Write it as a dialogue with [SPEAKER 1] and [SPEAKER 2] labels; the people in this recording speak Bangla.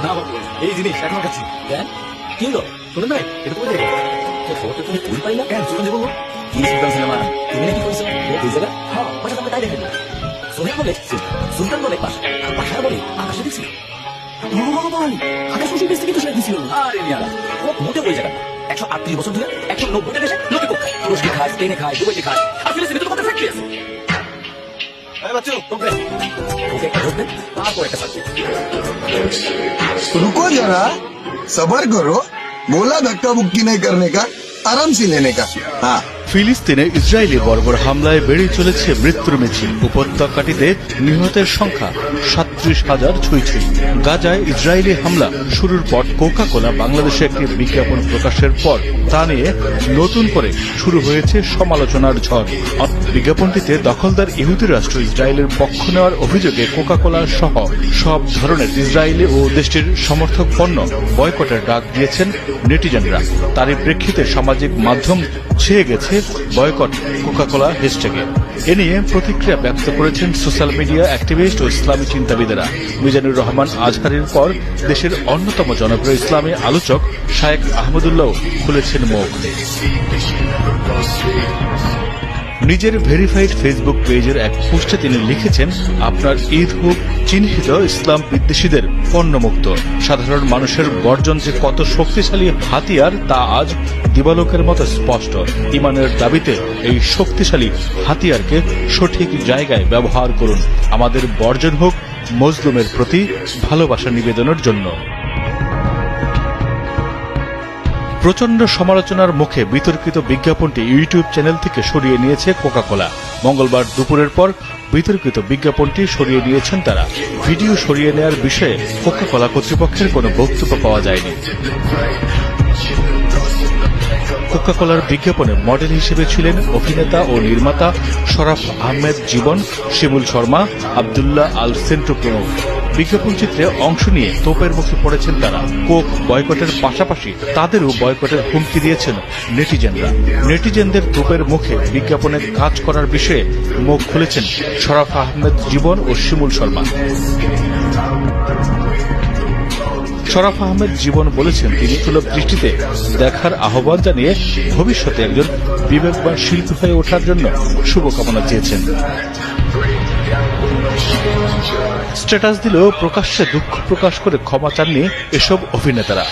[SPEAKER 1] না বাবু, এই জিনিস এখন কাছে কেন কি হলো শুনে নাই এটা তো খবরটা তুমি ভুল পাইলা কেন শুনে দেবো কি সুলতান সিনেমা তুমি নাকি কইছো ওই জায়গা হ্যাঁ ওটা তুমি তাই দেখেন সোহেল বলে সুলতান বলে পাশা বলে আকাশে দেখছি আকাশ বসে থেকে তো সেটা দিছিল আরে মিয়ারা মোটে ওই জায়গা 138 বছর ধরে 190টা দেশে লোকে কোথায় তুরস্কে খায় স্পেনে খায় দুবাইতে খায় আর ফিলিস্তিনে তো কত ফ্যাক্টরি আছে
[SPEAKER 2] रुको जरा सबर करो बोला धक्का बुक्की नहीं करने का आराम से लेने का हाँ
[SPEAKER 3] ফিলিস্তিনে ইসরায়েলি বর্বর হামলায় বেড়ে চলেছে মৃত্যুর মিছিল। উপত্যকাটিতে নিহতের সংখ্যা 37,000 ছুঁইছে। গাজায় ইসরায়েলি হামলা শুরুর পর কোকা কোলা বাংলাদেশে একটি বিজ্ঞাপন প্রকাশের পর তা নিয়ে নতুন করে শুরু হয়েছে সমালোচনার ঝড়। বিজ্ঞাপনটিতে দখলদার ইহুদি রাষ্ট্র ইসরায়েলের পক্ষ নেওয়ার অভিযোগে কোকা কোলা সহ সব ধরনের ইসরায়েলি ও দেশটির সমর্থক পণ্য বয়কটের ডাক দিয়েছেন নেটিজেনরা। তারই প্রেক্ষিতে সামাজিক মাধ্যম ছেয়ে গেছে বয়কট কোকা কোলা হ্যাশট্যাগে। এ নিয়ে প্রতিক্রিয়া ব্যক্ত করেছেন সোশ্যাল মিডিয়া অ্যাক্টিভিস্ট ও ইসলামী চিন্তাবিদেরা। মিজানুর রহমান আজহারীর পর দেশের অন্যতম জনপ্রিয় ইসলামী আলোচক শায়েখ আহমদুল্লাহ খুলেছেন মুখ। নিজের ভেরিফাইড ফেসবুক পেজের এক পোস্টে তিনি লিখেছেন, আপনার ঈদ হোক চিহ্নিত ইসলাম বিদ্বেষীদের পণ্যমুক্ত। সাধারণ মানুষের বর্জন যে কত শক্তিশালী হাতিয়ার তা আজ দিবালোকের মতো স্পষ্ট। ইমানের দাবিতে এই শক্তিশালী হাতিয়ারকে সঠিক জায়গায় ব্যবহার করুন। আমাদের বর্জন হোক মজলুমের প্রতি ভালোবাসা নিবেদনের জন্য। প্রচন্ড সমালোচনার মুখে বিতর্কিত বিজ্ঞাপনটি ইউটিউব চ্যানেল থেকে সরিয়ে নিয়েছে কোকা কোলা। মঙ্গলবার দুপুরের পর বিতর্কিত বিজ্ঞাপনটি সরিয়ে নিয়েছেন তারা। ভিডিও সরিয়ে নেওয়ার বিষয়ে কোকা কোলা কর্তৃপক্ষের কোনো বক্তব্য পাওয়া যায়নি। কোকা কোলার বিজ্ঞাপনে মডেল হিসেবে ছিলেন অভিনেতা ও নির্মাতা শরাফ আহমেদ জীবন, শিমুল শর্মা, আব্দুল্লাহ আল সেন্টু প্রমুখ। বিজ্ঞাপন চিত্রে অংশ নিয়ে তোপের মুখে পড়েছেন তারা। কোক বয়কটের পাশাপাশি তাদেরও বয়কটের হুমকি দিয়েছেন নেটিজেনরা। নেটিজেনদের তোপের মুখে বিজ্ঞাপনে কাজ করার বিষয়ে মুখ খুলেছেন শরাফ আহমেদ জীবন ও শিমুল শর্মা। শরাফ আহমেদ জীবন বলেছেন, তিনি সুলভ দৃষ্টিতে দেখার আহ্বান জানিয়ে ভবিষ্যতে একজন বিবেকবান শিল্পী হয়ে ওঠার জন্য শুভকামনা চেয়েছেন। স্ট্যাটাস দিলেও প্রকাশ্যে দুঃখ প্রকাশ করে ক্ষমা চাননি এসব অভিনেতারা।